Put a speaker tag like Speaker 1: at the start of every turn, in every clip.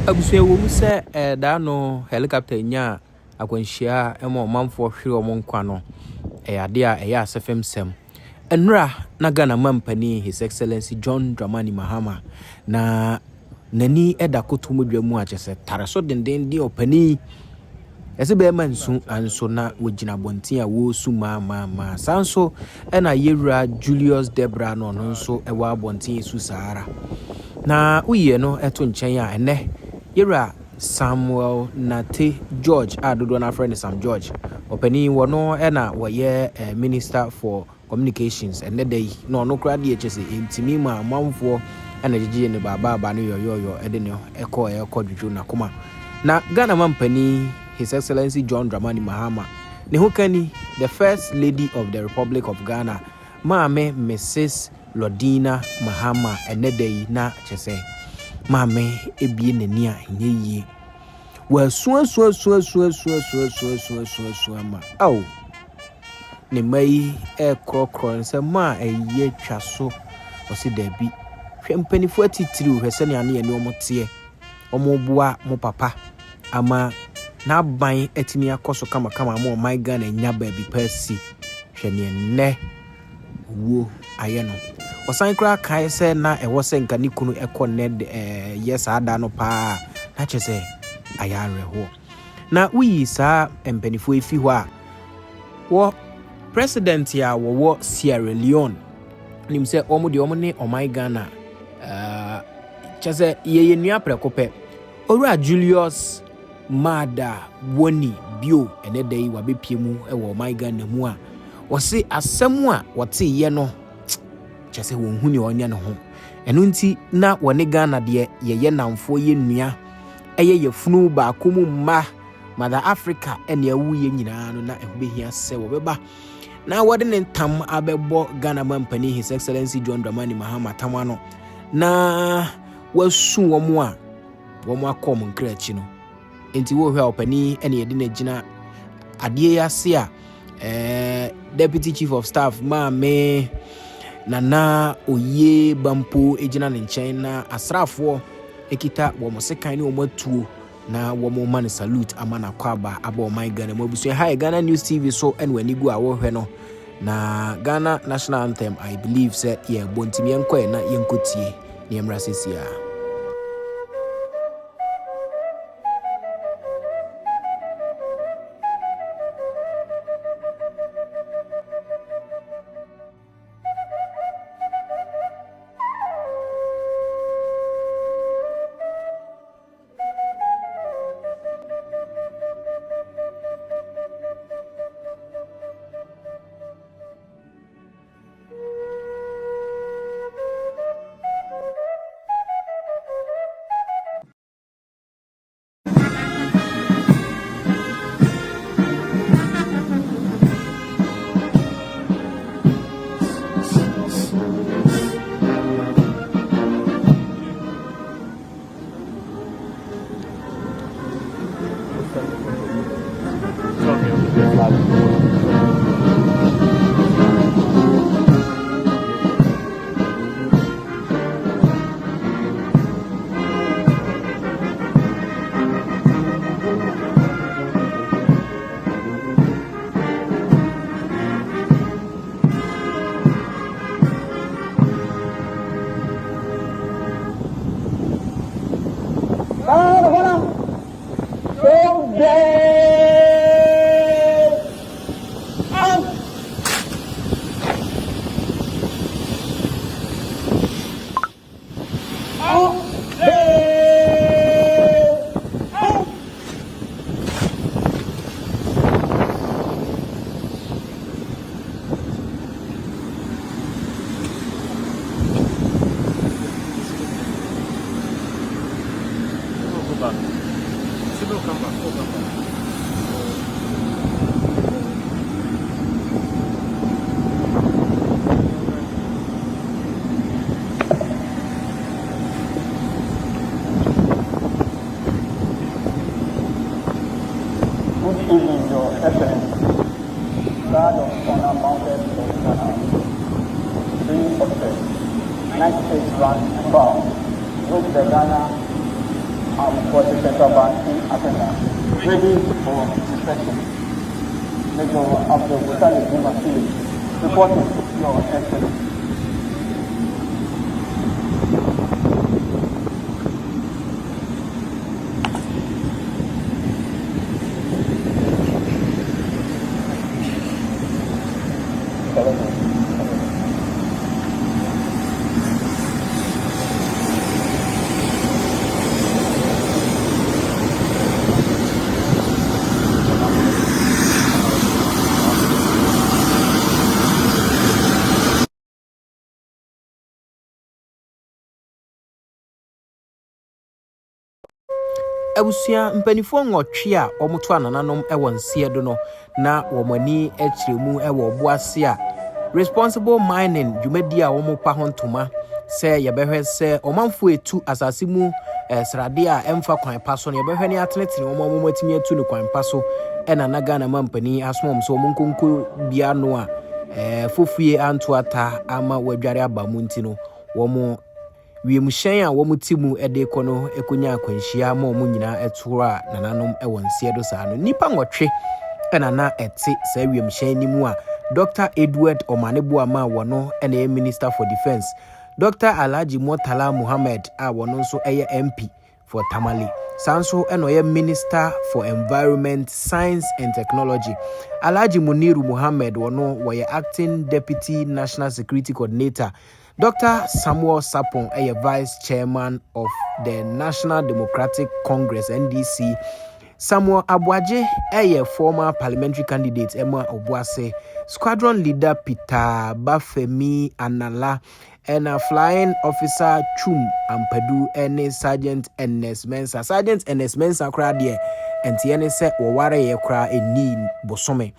Speaker 1: Abusua wo mu se da no helicopter nya akwanhia ema manfo hwere omo nkwa no ade a eya asefem sem enra na Ghana mampani His Excellency John Dramani Mahama na nani edakoto modwa mu a chese tareso denden di opani ese be mansu anso na wogina bontin a wo su ma sanso na yewura Julius Debra no nso ewa bontin su Sahara na uye no eto nchen a ene yewura Samuel Nate George adodo na friend Sam George opani wono na woye Minister for Communications and the day no kra de chese intimi ma manfo na jeje ne baba no yoyo edene ekọ dwudwo na koma na Ghana mampani His Excellency John Dramani Mahama ne hokani the First Lady of the Republic of Ghana Maame Mrs Lordina Mahama and the day na chese Maame ebie nani a enye wa suan ma au ne mai krokro nse ma eye twaso osi dabi hwempanifo atitiri hwese ne ane ene omote omoboa mo papa ama na ban atimi akoso kama mo my Ghana nya ba bi pasi hwene ne wo aye no osan kra kai se na ewo se nka ni kunu ekone yes ada no pa na chese ayare ho na uyi sa empanifo efi ho a wo President ya wo Sierra Leone nim se omo de omo ne my Ghana chese ye nua prekope owura Julius Maada Wonie Bio ene dai wa bepiemu ewo my Ghana mu a wo se asemu a wote ye no chese wo hu ne onya ne ho eno nti na wone Ghana de ye namfo ye nua eye yefunu ba komu ma Mother Africa ene awuye nyina no na ehubehia se wo beba na wode ne ntam abebo Ghana mampani His Excellency John Dramani Mahama tamano na wasu womo a womo akom nkrachi no enti wo hwa opani ene yede na gina ade yase a Deputy Chief of Staff Maame Nana Oye Bampo ejina ne nchen na asrafo ekita womo sekan ne womo atuo na womo man salute amana kwaba aba my Ghana mabusu hi Ghana News TV so and when igu awo hwe no na Ghana National Anthem I believe say yeah bontimi enko na yenkotie ne emra sesia
Speaker 2: God of Honour mounted for Ghana, 3 of the United States rank and bound, which the Ghana for the Central Bank in Africa, ready for inspection. Major Abdul Butali Bumah, reporting your excellency.
Speaker 1: Abusia mpanifo nwotwe a omoto anananom ewo nsie do no na womani akiremu ewo boase a responsible mining dwumadi a womopa hontoma se yebehwe se omanfo etu asase mu srade a emfa kwan paso no yebehwe ne atenetene omamomatimi atu ne kwan paso ena naga na mampani asomom so omunkonko bia no a fofie antoata ama wadware abamu ntino womo wiemhyen a womutimu ede kono ekonya akwanhia ma omu nyina etora nananom ewonsie do saa no nipa nwotwe ena na ete saa wiemhyen ni mu a Dr Edward Omane Boamah wono ena Minister for Defense, Dr Alhaji Murtala Muhammad a wono nso eye MP for Tamale, sanso ena ye Minister for Environment, Science and Technology, Alhaji Muniru Muhammad wono woye Acting Deputy National Security Coordinator, Dr. Samuel Sapon, a Vice Chairman of the National Democratic Congress (NDC), Samuel Abuaje, a former parliamentary candidate Emma Obuase, Squadron Leader Peter Bafemi Anala, and a Flying Officer Chum Ampadu, and Sergeant Ns Mensa. Sergeant Ns Mensa crowd here, and Tiene said, Waware ye cry a need bosome,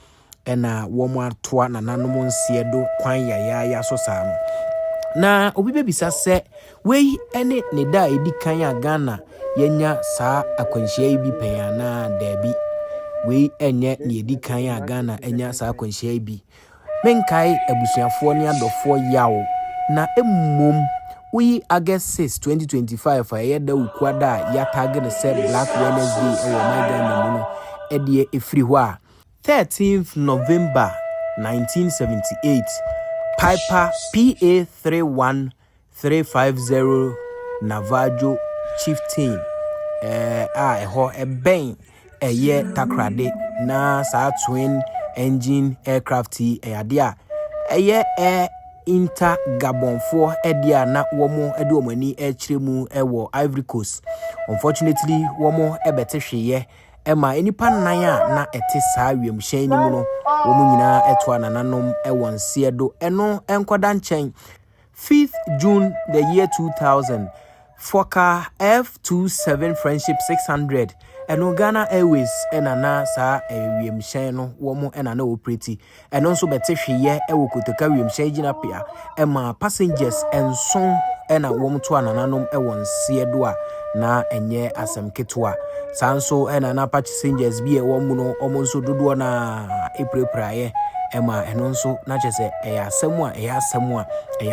Speaker 1: and a woman toa nananomon siedo, kwanya ya so sam. Na obi bebisa se wei ene ne da edi kan ya Ghana yenya saa akwanhyia bi pen na dabi wei enye ne edi kan ya Ghana enya saa akwanhyia bi menkai abusuafo ne adofo yawo na emmom we August 6 2025 ayeda ukwada ya tag ne se Black Wednesday e wo Ghana mu no edie efiri ho a 13th November 1978 Piper PA 31350 Navajo Chieftain ho ben eye takrade na sa twin engine aircraft ade a eye inter Gabon for edia na womo ede omani ekiremu ewo Ivory Coast. Unfortunately womo ebetehweye ema enipa nan a na ete saa wiemhyen ni mu no womu nyina eto anananom ewonse do eno enkoda nchen 5th June the year 2000 Fokker F27 Friendship 600 eno Ghana Airways enana saa wiemhyen no womu enana operate eno nso betehweye ewo kotoka wiemhyen gina pia ema passengers enson ena womu to anananom ewonse do a na enye asem ketwa sanso ena na passengers bi e womu no omonso dodo na eprepraye ema eno nso na chese eya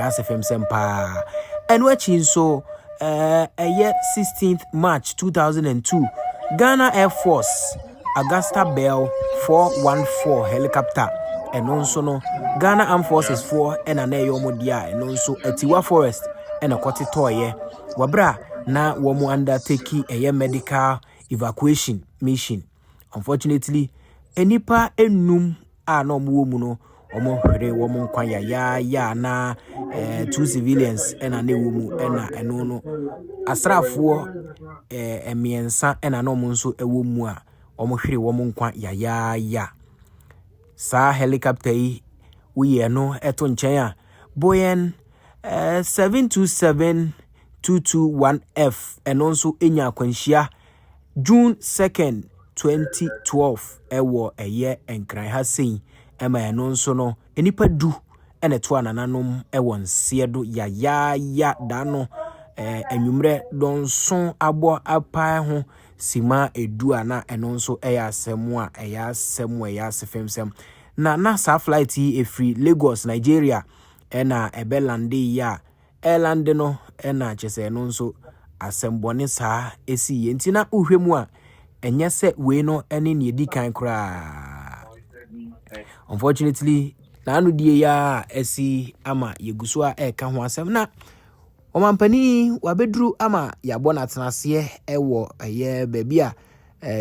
Speaker 1: asefem sempa eno achi nso 16th March 2002 Ghana Air Force Augusta Bell 414 helicopter eno nso no Ghana Armed Forces 4 ena na yomodia eno nso Atiwa Forest ena kwoti toye wabra na womu undertake a medical evacuation mission. Unfortunately enipa enum a no mu no omo hwere womu nkwa ya na 2 civilians ena ne womu ena eno no asrafo emiensa ena no mu nso ewomu a omo hwere womu nkwa ya sa helicopter yi uye no eto nchen a Boeing 727-221F eno nso enya akwanhyia June 2nd 2012 ewo eye enkran ha sein ema eno nso no enipa du ene to anananom ewon siedo ya da no enwumre donson abo apa ho sima edu ana eno nso eya asemu a eya asefemsem na sa flight e free Lagos Nigeria ena ebelande ya airland no ena chese no nso asembone saa esi yenti na uhwemu a enye se we no ene ne edi kan kra. Unfortunately na anu die ya esi ama yeguso a eka ho asem na omampani wabedru ama yabo na tenase ewo ye baby a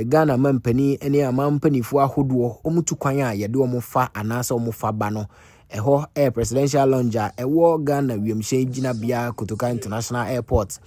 Speaker 1: Ghana mampani ene amampanifu ahodo omutu kwan a yede omufa anasa omufa ba no eho presidential lounge ewo Ghana wiemhye gina bia Kotoka International Airport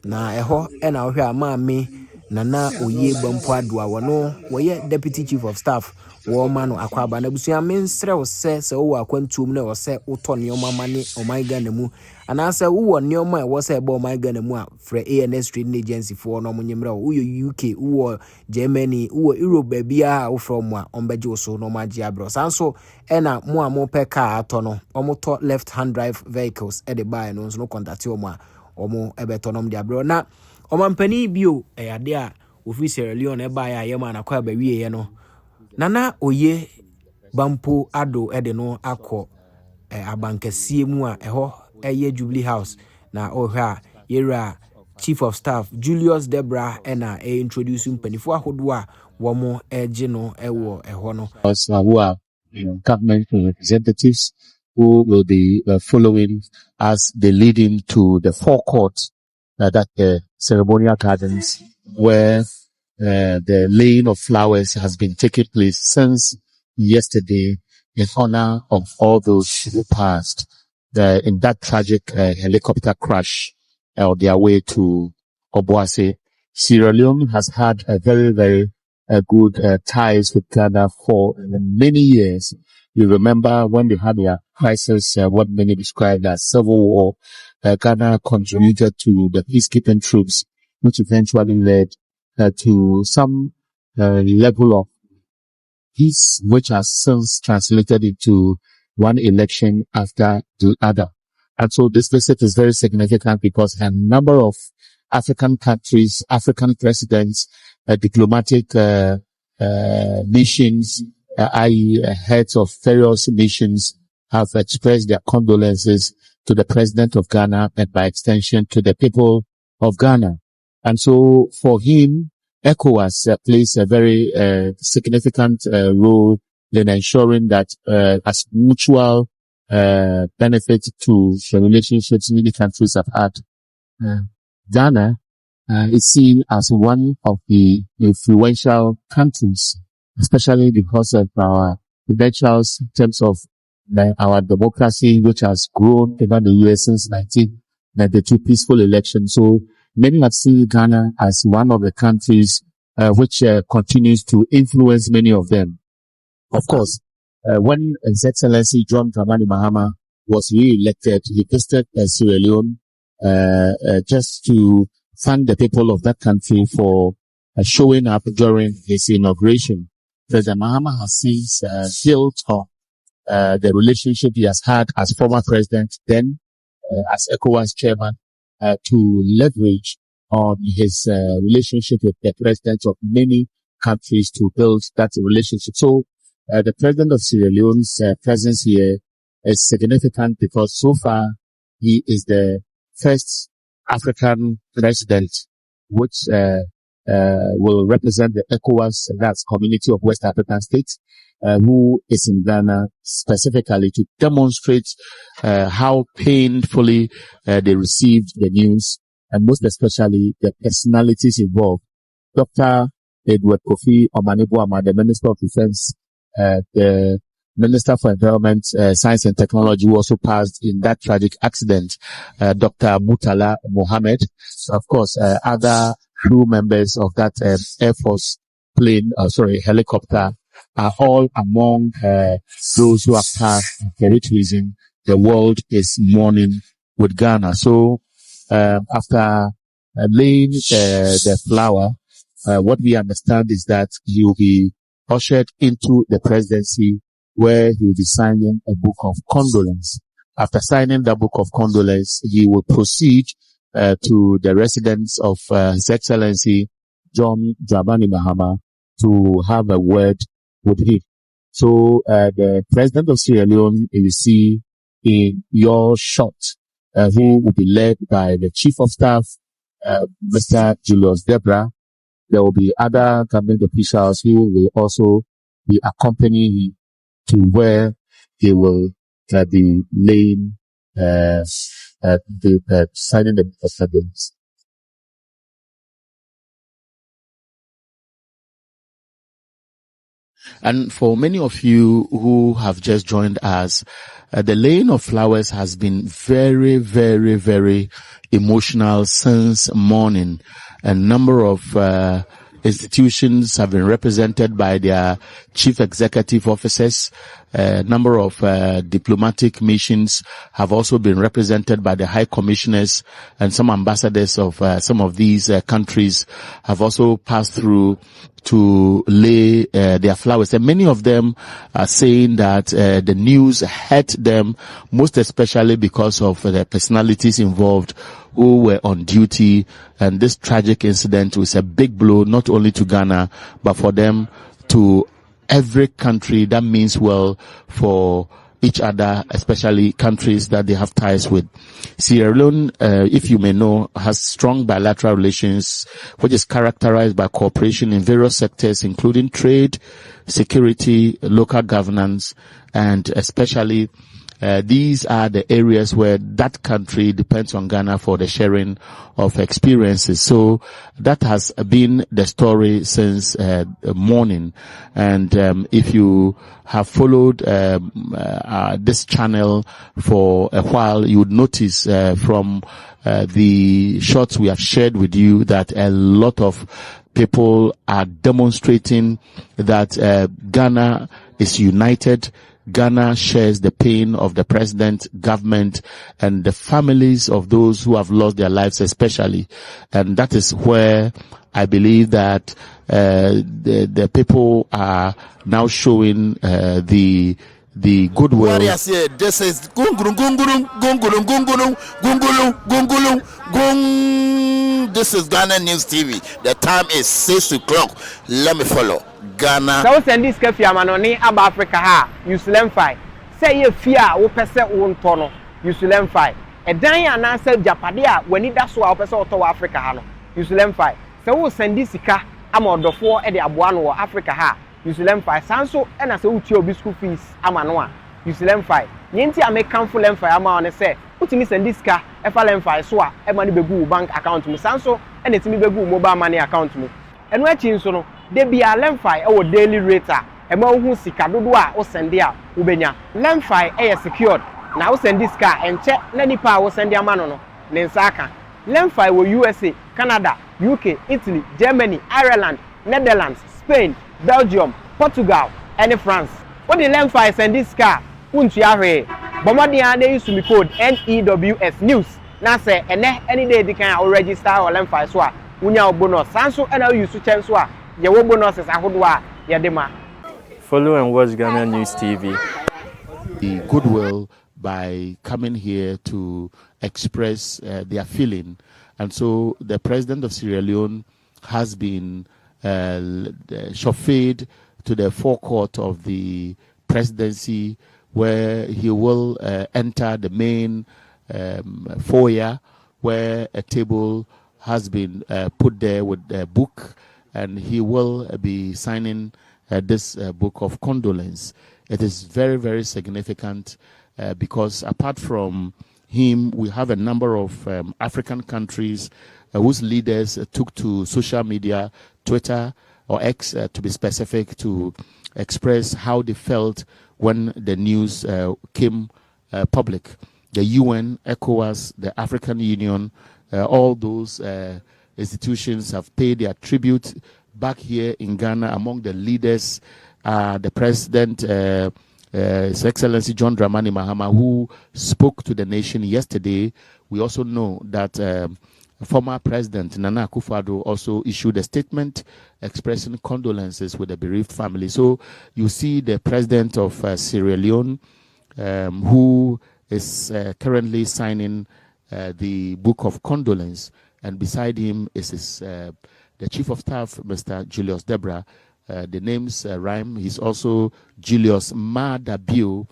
Speaker 1: na eho na ohwe amame nana oye bampo adoa wono woye deputy chief of staff wo ma no akwaba na busua mensre wo se wo akwantuom na wo se uto neoma mane oman Ghana mu anasa wo neoma wo se be oman Ghana mu a frɛ ANS Trading Agency for no monyemra wo UK wo Germany wo Europe bia wo from a ombeje so no magye abro sanso na mo a mo peka ato no omoto left hand drive vehicles e de buy no so no contact o mo a omo ebeto no de abro na omampani bio ade a ofi Sierra Leone e buy a yema na kwa ba wiye no nana oye bampo ado ede no akọ abankasie mu a eho eye Jubilee House na ohwa yera Chief of Staff Julius Debra na introducing panifo ahodo a womo eje no ewo eho no
Speaker 3: who are government representatives who will be following as they lead into the forecourt that ceremonial gardens where the laying of flowers has been taking place since yesterday in honor of all those who passed in that tragic helicopter crash on their way to Obuasi. Sierra Leone has had a very, very good ties with Ghana for many years. You remember when they had their crisis, what many described as civil war, Ghana contributed to the peacekeeping troops, which eventually led to some level of peace, which has since translated into one election after the other. And so this visit is very significant because a number of African countries, African presidents, diplomatic nations, i.e. heads of various nations, have expressed their condolences to the president of Ghana and by extension to the people of Ghana. And so for him, ECOWAS plays a very significant role in ensuring that as mutual benefit to the relationships many countries have had. Ghana is seen as one of the influential countries, especially because of our credentials in terms of our democracy, which has grown over the years since 1992 peaceful elections. So many have seen Ghana as one of the countries which continues to influence many of them. Of course, when His Excellency John Dramani Mahama was re-elected, he visited Sierra Leone just to thank the people of that country for showing up during his inauguration. President Mahama has since built on the relationship he has had as former president, then as ECOWAS chairman, to leverage on his relationship with the presidents of many countries to build that relationship. So the president of Sierra Leone's presence here is significant because so far he is the first African president which will represent the ECOWAS, that's Community of West African States, who is in Ghana specifically to demonstrate how painfully they received the news, and most especially the personalities involved. Dr. Edward Kofi Omane Boamah, the Minister of Defense, the Minister for Environment, Science and Technology, who also passed in that tragic accident, Dr. Murtala Mohammed, of course, other crew members of that Air Force helicopter, are all among those who have passed. For which reason the world is mourning with Ghana. So after laying the flower, what we understand is that he will be ushered into the presidency, where he will be signing a book of condolence. After signing the book of condolence, he will proceed to the residence of His Excellency John Dramani Mahama to have a word with him. So the president of Sierra Leone, you will see in your shot, who will be led by the chief of staff, Mr. Julius Debra. There will be other government officials who will also be accompanying him to where he will be laying signing the condolence. And for many of you who have just joined us, the laying of flowers has been very, very, very emotional since morning. A number of institutions have been represented by their chief executive officers. A number of diplomatic missions have also been represented by the high commissioners, and some ambassadors of some of these countries have also passed through to lay their flowers. And many of them are saying that the news hurt them, most especially because of the personalities involved who were on duty. And this tragic incident was a big blow, not only to Ghana, but for them, to every country that means well for each other, especially countries that they have ties with. Sierra Leone, if you may know, has strong bilateral relations, which is characterized by cooperation in various sectors, including trade, security, local governance, and especially these are the areas where that country depends on Ghana for the sharing of experiences. So that has been the story since morning. And if you have followed this channel for a while, you would notice from the shots we have shared with you that a lot of people are demonstrating that Ghana is united. Ghana shares the pain of the president, government, and the families of those who have lost their lives especially. And that is where I believe that the people are now showing the goodwill.
Speaker 4: This is gungulum gungulum gungulum gungulum gungulum gungulum gung. This is Ghana News TV. The time is 6 o'clock. Let me follow. Ghana.
Speaker 5: So send this cafe amanoni aba Africa ha. You selem fine. Say ye fear wo pese won tono. You selem fine. E dan ya na say japade a wani da so a wo pese oto Africa ha no. You selem fine. So wo send this sika ama odofo e de aboa no wo Africa ha. You selem fine. Sanso e na say uti obi school fees ama no a. You selem fine. Yenti amekanfo lem fine ama one say utimi send this sika e fa lem fine so a e ma ni begu bank account me. Sanso e na timi begu mobile money account me. Enu achi nso no de bia lemfai e wo daily rate a e ma hu sika dodo a wo sende a wo benya lemfai e secured na wo send this car enche na nipa a wo sende ama no ne nsaka lemfai wo USA, Canada, UK, Italy, Germany, Ireland, Netherlands, Spain, Belgium, Portugal and France. What the lemfai send this car untu ahwe bomodi a dey use me code NEWS news na say ene any day they can register or lemfai so a unya bonus sanso and how you use chance wa ye wo bonuses ahodo a ye de ma.
Speaker 6: Follow and watch Ghana News TV.
Speaker 3: The goodwill by coming here to express their feeling. And so the president of Sierra Leone has been chauffeured to the forecourt of the presidency, where he will enter the main foyer, where a table has been put there with a book, and he will be signing this book of condolence. It is very, very significant because apart from him, we have a number of African countries whose leaders took to social media, Twitter or X to be specific, to express how they felt when the news came public. The UN, ECOWAS, the African Union, all those institutions have paid their tribute. Back here in Ghana, among the leaders, the President, His Excellency John Dramani Mahama, who spoke to the nation yesterday. We also know that former President Nana Akufo-Addo also issued a statement expressing condolences with the bereaved family. So you see the President of Sierra Leone, who is currently signing the book of condolence, and beside him is the Chief of Staff, Mr. Julius Debra. The names rhyme. He's also Julius Maada Bio,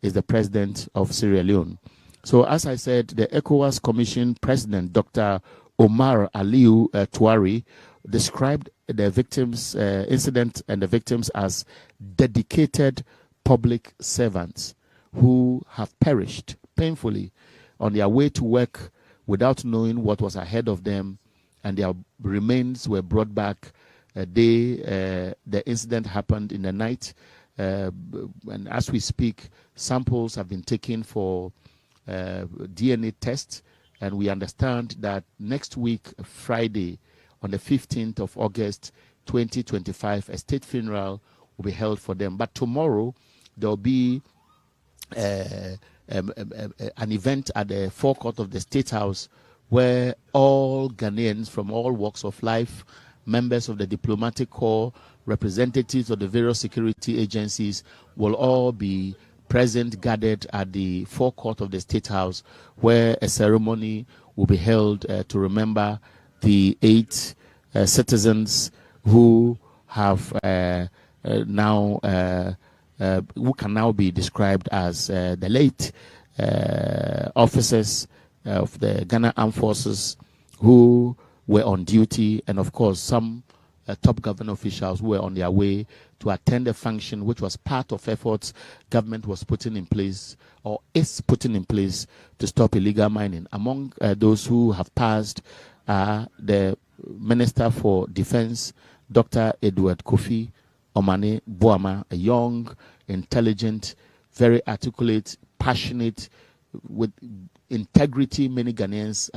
Speaker 3: is the President of Sierra Leone. So as I said, the ECOWAS Commission President, Dr. Omar Aliu Tuari described the victims' incident and the victims as dedicated public servants who have perished painfully on their way to work without knowing what was ahead of them, and their remains were brought back. The incident happened in the night, and as we speak, samples have been taken for DNA tests, and we understand that next week, Friday, on the 15th of August 2025, a state funeral will be held for them. But tomorrow, there will be an event at the forecourt of the State House where all Ghanaians from all walks of life, members of the diplomatic corps, representatives of the various security agencies will all be present, gathered at the forecourt of the State House, where a ceremony will be held to remember the 8 citizens who have who can now be described as the late officers of the Ghana Armed Forces who were on duty, and of course some top government officials who were on their way to attend a function which was part of efforts government was putting in place or is putting in place to stop illegal mining. Among those who have passed are the Minister for Defense, Dr. Edward Kofi Omane Boamah, a young, intelligent, very articulate, passionate, with integrity many Ghanaians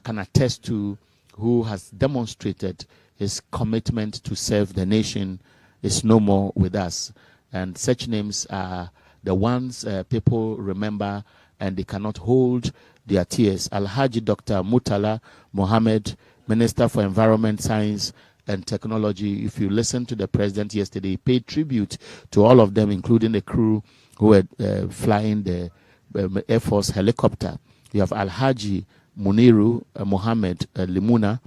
Speaker 3: can attest to, who has demonstrated his commitment to serve the nation, is no more with us. And such names are the ones people remember and they cannot hold their tears. Alhaji Dr. Murtala Mohammed, Minister for Environment, Science and Technology. If you listen to the president yesterday, he paid tribute to all of them, including the crew who were flying the Air Force helicopter. You have Alhaji Muniru Mohammed Limuna,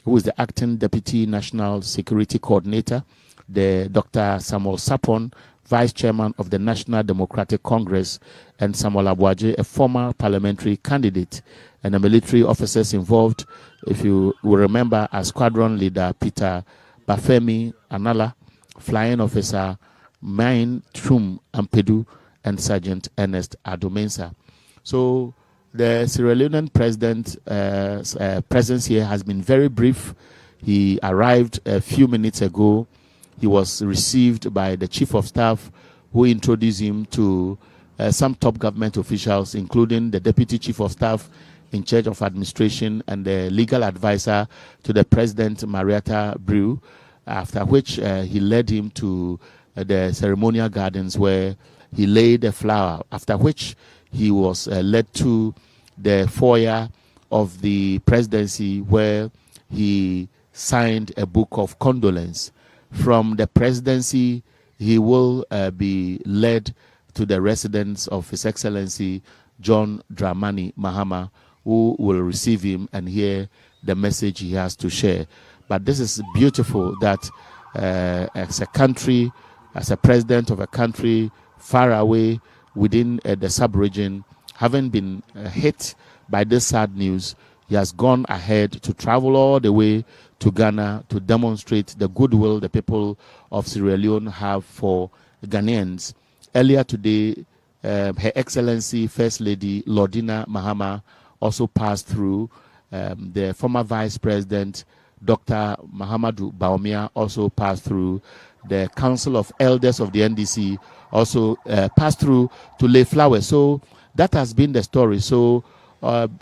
Speaker 3: who is the acting Deputy National Security Coordinator, the Dr. Samuel Sapon, Vice Chairman of the National Democratic Congress, and Samuel Abuaje, a former parliamentary candidate, and the military officers involved. If you will remember, as Squadron Leader Peter Bafemi Anala, Flying Officer Main Trum Ampedu, and Sergeant Ernest Adomensa. So the Sierra Leonean president's presence here has been very brief. He arrived a few minutes ago. He was received by the Chief of Staff, who introduced him to some top government officials, including the Deputy Chief of Staff in charge of administration and the legal advisor to the President, Marietta Brew, after which he led him to the Ceremonial Gardens where he laid a flower, after which he was led to the foyer of the presidency where he signed a book of condolence. From the presidency, he will be led to the residence of His Excellency John Dramani Mahama, who will receive him and hear the message he has to share. But this is beautiful that as a country, as a president of a country far away within the sub-region, having been hit by this sad news, he has gone ahead to travel all the way to Ghana to demonstrate the goodwill the people of Sierra Leone have for Ghanaians. Earlier today, Her Excellency First Lady Lordina Mahama also passed through. The former Vice President Dr. Mahamudu Bawumia also passed through. The Council of Elders of the NDC also passed through to lay flowers. So that has been the story. So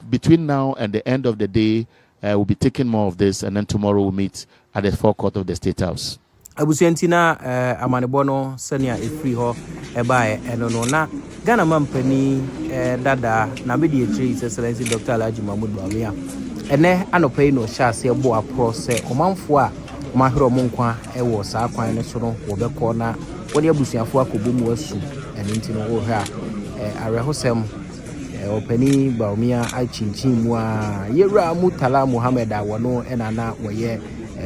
Speaker 3: between now and the end of the day, we'll be taking more of this, and then tomorrow we'll meet at the forecourt of the State House.
Speaker 1: Abusiantina amanebono senia efri ho ebae eno no na Ghana mampani dada na bedi etri Excellency Dr. Alhaji Mahmoud Bawumia ene anopai no hyase ebo apro se omanfo a mahero monkwa ewo saa kwan ne so no wo beko na woni abusiafo akobomu asu ene ntino wo hwa arehosem opani Bawumia achinchin mu a yewra Murtala Mohammed awono enana woye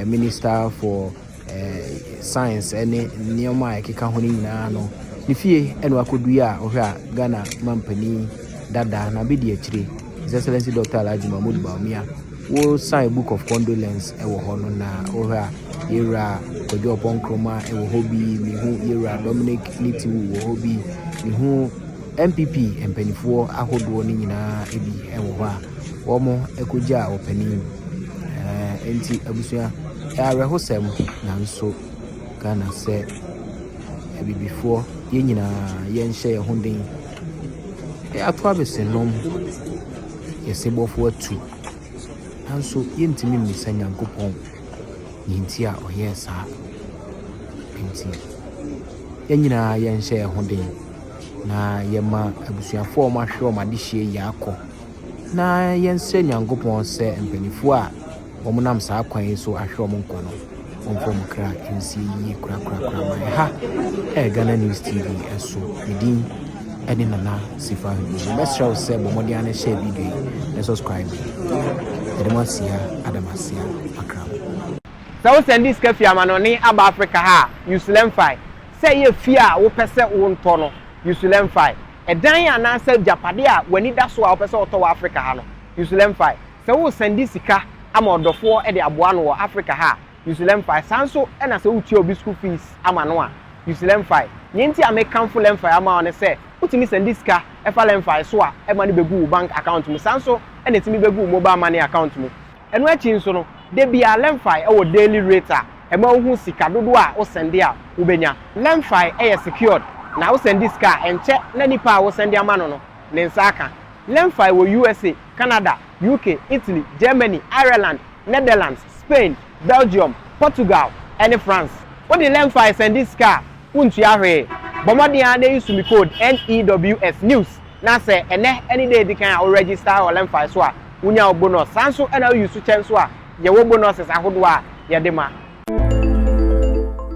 Speaker 1: Minister for Science and Neoma Kika Honina no Nifie and Wakuduya or Ghana Mampani Dada Nabidi His Excellency Dr. Alhaji Mahmoud Bawumia wo sign book of condolence ewo hono na ora era kojo upon kroma ewo hobi mi hu era Dominic Nitiwu wo hobi mi hu MPP empanifo ahodo ni nyina ebi ewo ho a wo mo ekoja opani enti abusua arehosem nanso Ghana se ebi before ye nyina ye nhye ye honden atwa besenom ye sebofo atu nanso ye ntimi mmisa Nyankopɔn yinti a oyɛ saa enti ye nyina ye nhye ye honden na ye ma abusuafo ma hwe o ma de hye ye akɔ na ye nse Nyankopɔn se empanifo a omunam saa kwan so ahwe o nkɔ no from Kra NCE Kra ha Ghana News TV so within any nana sifa best show say bomodi ane share video and subscribe Edemasia Adamasia Akra
Speaker 5: so send this cafe amanoni aba Africa ha Usulem fi say ye fear wo pese wo nto no Usulem fi edan ana say japade a wani da so a wo pese wo to Africa ha no Usulem fi say wo send this sika amodofo e de aboa no wo Africa ha Usulem fi sanso e na se uti obi school fees ama no a Usulem fi nyenti a make canful lemfi ama one say utimi send this car e fa lemfi so a e ma ne begu bank account mu sanso e na timi begu mobile money account mu eno achi nso no de bia lemfi e wo daily rate a e ma hu sika dodo a wo send a wo benya lemfi e secured na wo send this car enche na nipa a wo send ama no ne nsa aka lemfi wo USA Canada UK Italy Germany Ireland Netherlands Spain Belgium Portugal and France what the lemfi send this car untu ahwe bomodi an dey use me code NEWS news na say ene any day di kan o register o lemfi so a unya bonus sanso e na use chen so a ye wo bonuses ahodo a ye de ma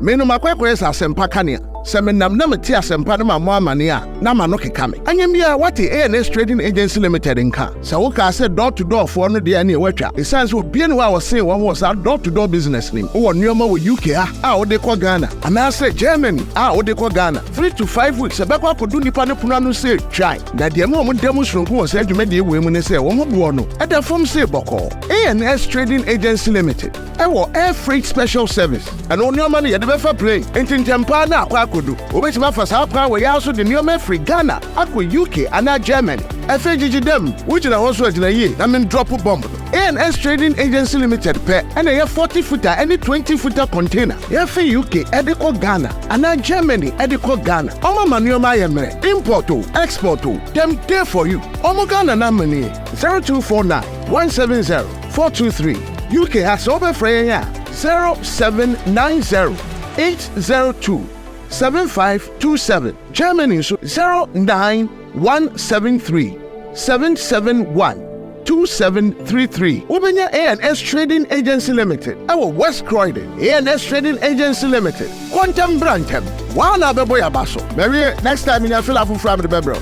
Speaker 7: menu makwekwe sa sempa kania semenam na meti asempa na mo amane a na ma no keka me anyamia what ANS Trading Agency Limited nka se wo ka se door to door for no de na watwa esanse obie ne wa wo se wo wo sa door to door business nim wo nneoma wo UK a wo de ko Ghana ana se Germany a wo de ko Ghana 3 to 5 weeks e be kwa kodu nipa ne puno anu se try da de mo demonstration ko wo se adwuma de ewe mu ne se wo ho bo no e da fom se boko ANS Trading Agency Limited e wo air freight special service ana nneoma ne ye de be fa play entintempa na akwa kodu obetima fa sa kwa we ya so de nneoma free Ghana akwa UK ana Germany FGG dem which na also agina ye na men drop bomb ANS Trading Agency Limited pe and a 40 footer any 20 footer container ye for UK ediko Ghana ana Germany ediko Ghana omo manuoma ye mere import o export o dem there for you omo Ghana na money 0249 170 423 UK has over free 0790 802 7527 Germany 09173 771 2733 Ubenya ANS Trading Agency Limited our West Croydon ANS Trading Agency Limited Quantum Brantem Wana Beboya Baso maybe next time in your fill up from the bebro